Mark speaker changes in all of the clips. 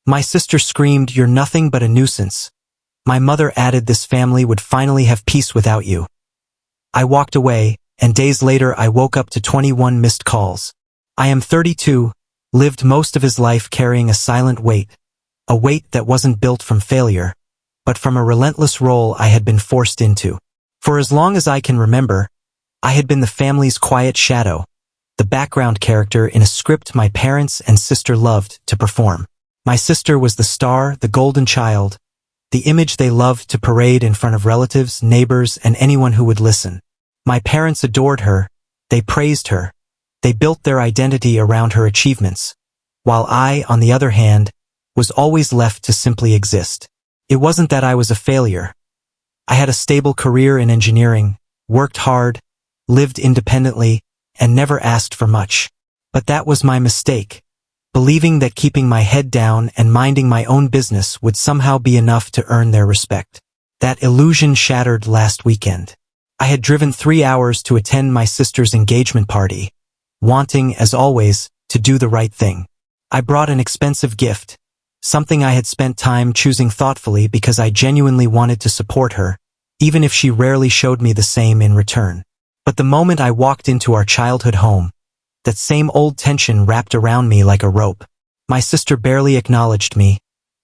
Speaker 1: My sister screamed, "You're nothing but a nuisance." My mother added, "This family would finally have peace without you." I walked away, and days later I woke up to 21 missed calls. I am 32, lived most of his life carrying a silent weight, a weight that wasn't built from failure, but from a relentless role I had been forced into. For as long as I can remember, I had been the family's quiet shadow, the background character in a script my parents and sister loved to perform. My sister was the star, the golden child, the image they loved to parade in front of relatives, neighbors, and anyone who would listen. My parents adored her, they praised her, they built their identity around her achievements, while I, on the other hand, was always left to simply exist. It wasn't that I was a failure. I had a stable career in engineering, worked hard, lived independently, and never asked for much. But that was my mistake, believing that keeping my head down and minding my own business would somehow be enough to earn their respect. That illusion shattered last weekend. I had driven 3 hours to attend my sister's engagement party, wanting, as always, to do the right thing. I brought an expensive gift, something I had spent time choosing thoughtfully because I genuinely wanted to support her, even if she rarely showed me the same in return. But the moment I walked into our childhood home, that same old tension wrapped around me like a rope. My sister barely acknowledged me,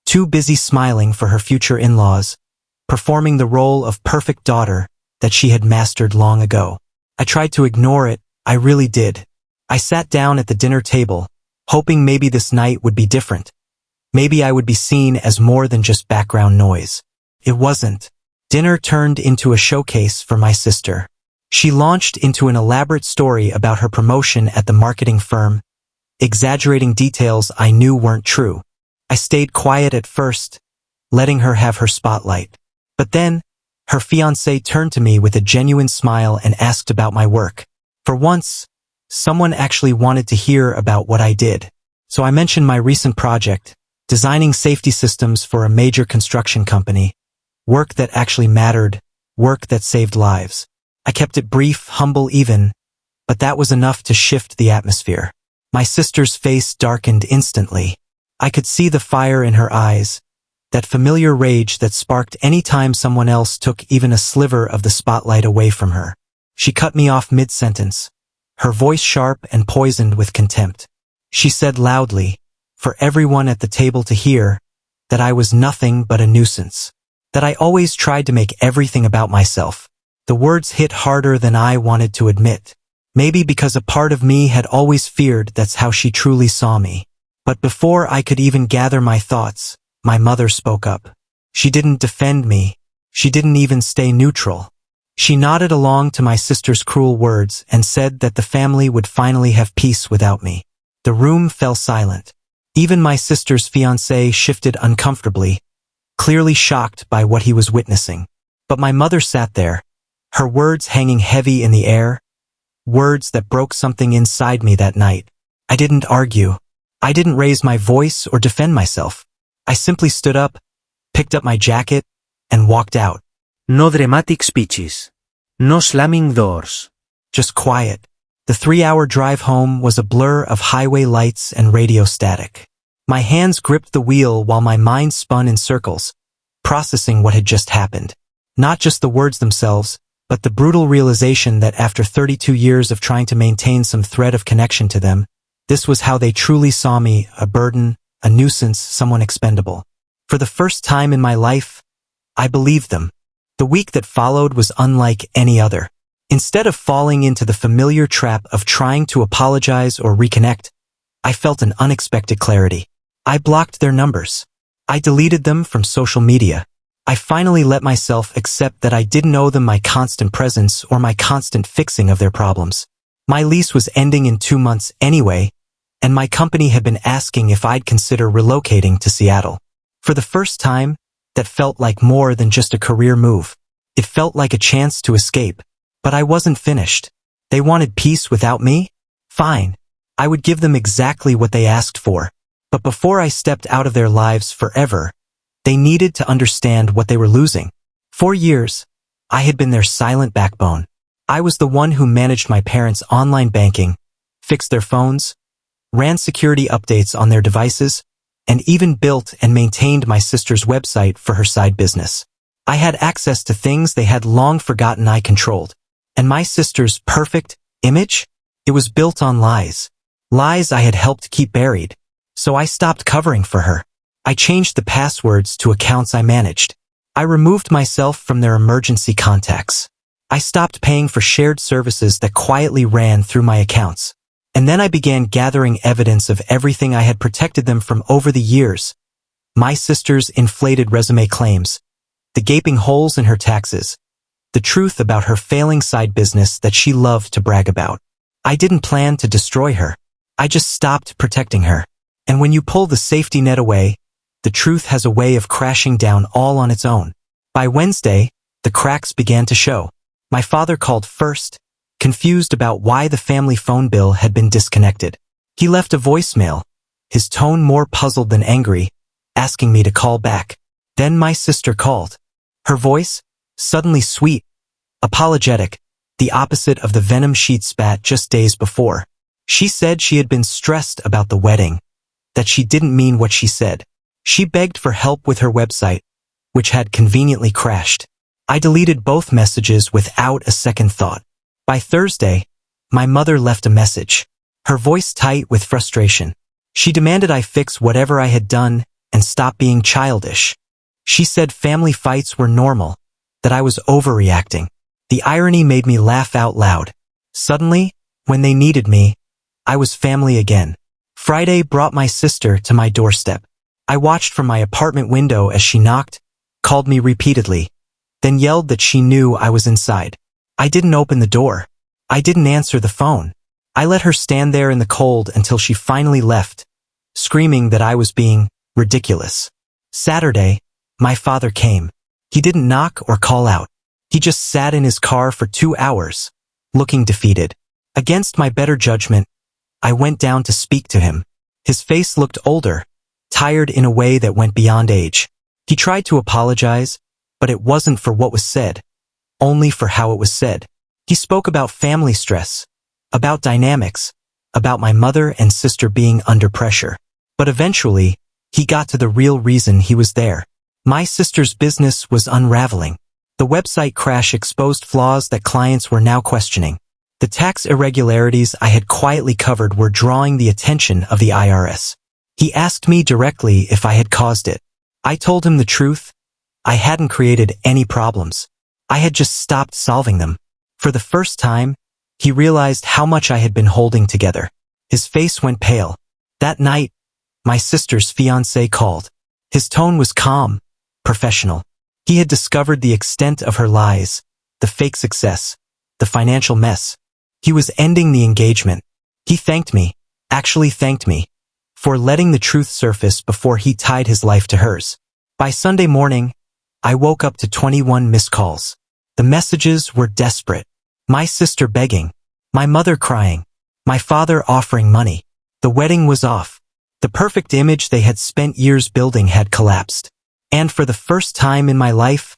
Speaker 1: too busy smiling for her future in-laws, performing the role of perfect daughter that she had mastered long ago. I tried to ignore it, I really did. I sat down at the dinner table, hoping maybe this night would be different. Maybe I would be seen as more than just background noise. It wasn't. Dinner turned into a showcase for my sister. She launched into an elaborate story about her promotion at the marketing firm, exaggerating details I knew weren't true. I stayed quiet at first, letting her have her spotlight. But then, her fiancé turned to me with a genuine smile and asked about my work. For once, someone actually wanted to hear about what I did. So I mentioned my recent project, designing safety systems for a major construction company, work that actually mattered, work that saved lives. I kept it brief, humble even, but that was enough to shift the atmosphere. My sister's face darkened instantly. I could see the fire in her eyes, that familiar rage that sparked any time someone else took even a sliver of the spotlight away from her. She cut me off mid-sentence, her voice sharp and poisoned with contempt. She said loudly, for everyone at the table to hear, that I was nothing but a nuisance, that I always tried to make everything about myself. The words hit harder than I wanted to admit. Maybe because a part of me had always feared that's how she truly saw me. But before I could even gather my thoughts, my mother spoke up. She didn't defend me. She didn't even stay neutral. She nodded along to my sister's cruel words and said that the family would finally have peace without me. The room fell silent. Even my sister's fiancé shifted uncomfortably, clearly shocked by what he was witnessing. But my mother sat there, her words hanging heavy in the air, words that broke something inside me that night. I didn't argue. I didn't raise my voice or defend myself. I simply stood up, picked up my jacket, and walked out.
Speaker 2: No dramatic speeches. No slamming doors.
Speaker 1: Just quiet. The 3-hour drive home was a blur of highway lights and radio static. My hands gripped the wheel while my mind spun in circles, processing what had just happened. Not just the words themselves, but the brutal realization that after 32 years of trying to maintain some thread of connection to them, this was how they truly saw me, a burden, a nuisance, someone expendable. For the first time in my life, I believed them. The week that followed was unlike any other. Instead of falling into the familiar trap of trying to apologize or reconnect, I felt an unexpected clarity. I blocked their numbers. I deleted them from social media. I finally let myself accept that I didn't owe them my constant presence or my constant fixing of their problems. My lease was ending in 2 months anyway, and my company had been asking if I'd consider relocating to Seattle. For the first time, that felt like more than just a career move. It felt like a chance to escape. But I wasn't finished. They wanted peace without me? Fine. I would give them exactly what they asked for. But before I stepped out of their lives forever, they needed to understand what they were losing. For years, I had been their silent backbone. I was the one who managed my parents' online banking, fixed their phones, ran security updates on their devices, and even built and maintained my sister's website for her side business. I had access to things they had long forgotten I controlled. And my sister's perfect image? It was built on lies. Lies I had helped keep buried. So I stopped covering for her. I changed the passwords to accounts I managed. I removed myself from their emergency contacts. I stopped paying for shared services that quietly ran through my accounts. And then I began gathering evidence of everything I had protected them from over the years. My sister's inflated resume claims, the gaping holes in her taxes, the truth about her failing side business that she loved to brag about. I didn't plan to destroy her. I just stopped protecting her. And when you pull the safety net away, the truth has a way of crashing down all on its own. By Wednesday, the cracks began to show. My father called first, confused about why the family phone bill had been disconnected. He left a voicemail, his tone more puzzled than angry, asking me to call back. Then my sister called. Her voice, suddenly sweet, apologetic, the opposite of the venom she'd spat just days before. She said she had been stressed about the wedding, that she didn't mean what she said. She begged for help with her website, which had conveniently crashed. I deleted both messages without a second thought. By Thursday, my mother left a message, her voice tight with frustration. She demanded I fix whatever I had done and stop being childish. She said family fights were normal, that I was overreacting. The irony made me laugh out loud. Suddenly, when they needed me, I was family again. Friday brought my sister to my doorstep. I watched from my apartment window as she knocked, called me repeatedly, then yelled that she knew I was inside. I didn't open the door. I didn't answer the phone. I let her stand there in the cold until she finally left, screaming that I was being ridiculous. Saturday, my father came. He didn't knock or call out. He just sat in his car for 2 hours, looking defeated. Against my better judgment, I went down to speak to him. His face looked older, tired in a way that went beyond age. He tried to apologize, but it wasn't for what was said, only for how it was said. He spoke about family stress, about dynamics, about my mother and sister being under pressure. But eventually, he got to the real reason he was there. My sister's business was unraveling. The website crash exposed flaws that clients were now questioning. The tax irregularities I had quietly covered were drawing the attention of the IRS. He asked me directly if I had caused it. I told him the truth. I hadn't created any problems. I had just stopped solving them. For the first time, he realized how much I had been holding together. His face went pale. That night, my sister's fiancé called. His tone was calm, professional. He had discovered the extent of her lies, the fake success, the financial mess. He was ending the engagement. He thanked me, actually thanked me, for letting the truth surface before he tied his life to hers. By Sunday morning, I woke up to 21 missed calls. The messages were desperate. My sister begging, my mother crying, my father offering money. The wedding was off. The perfect image they had spent years building had collapsed. And for the first time in my life,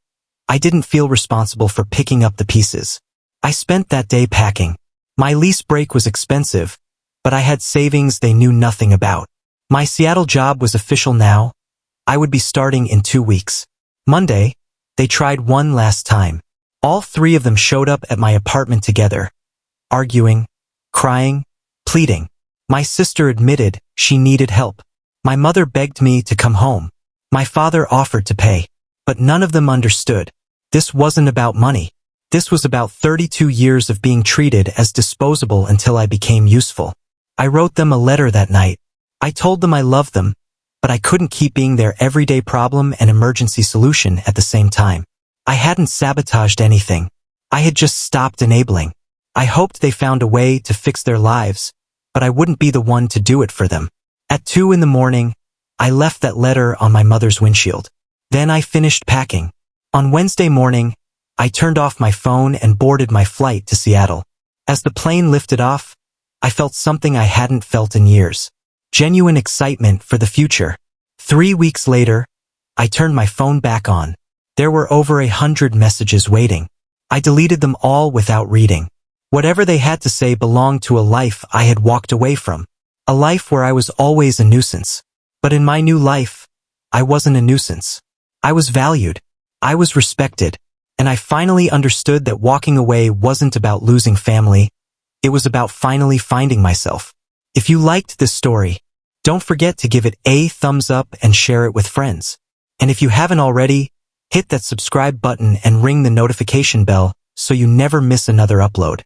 Speaker 1: I didn't feel responsible for picking up the pieces. I spent that day packing. My lease break was expensive, but I had savings they knew nothing about. My Seattle job was official now. I would be starting in 2 weeks. Monday, they tried one last time. All 3 of them showed up at my apartment together, arguing, crying, pleading. My sister admitted she needed help. My mother begged me to come home. My father offered to pay, but none of them understood. This wasn't about money. This was about 32 years of being treated as disposable until I became useful. I wrote them a letter that night. I told them I loved them, but I couldn't keep being their everyday problem and emergency solution at the same time. I hadn't sabotaged anything. I had just stopped enabling. I hoped they found a way to fix their lives, but I wouldn't be the one to do it for them. At 2 in the morning, I left that letter on my mother's windshield. Then I finished packing. On Wednesday morning, I turned off my phone and boarded my flight to Seattle. As the plane lifted off, I felt something I hadn't felt in years. Genuine excitement for the future. 3 weeks later, I turned my phone back on. There were over 100 messages waiting. I deleted them all without reading. Whatever they had to say belonged to a life I had walked away from. A life where I was always a nuisance. But in my new life, I wasn't a nuisance. I was valued. I was respected. And I finally understood that walking away wasn't about losing family. It was about finally finding myself. If you liked this story, don't forget to give it a thumbs up and share it with friends. And if you haven't already, hit that subscribe button and ring the notification bell so you never miss another upload.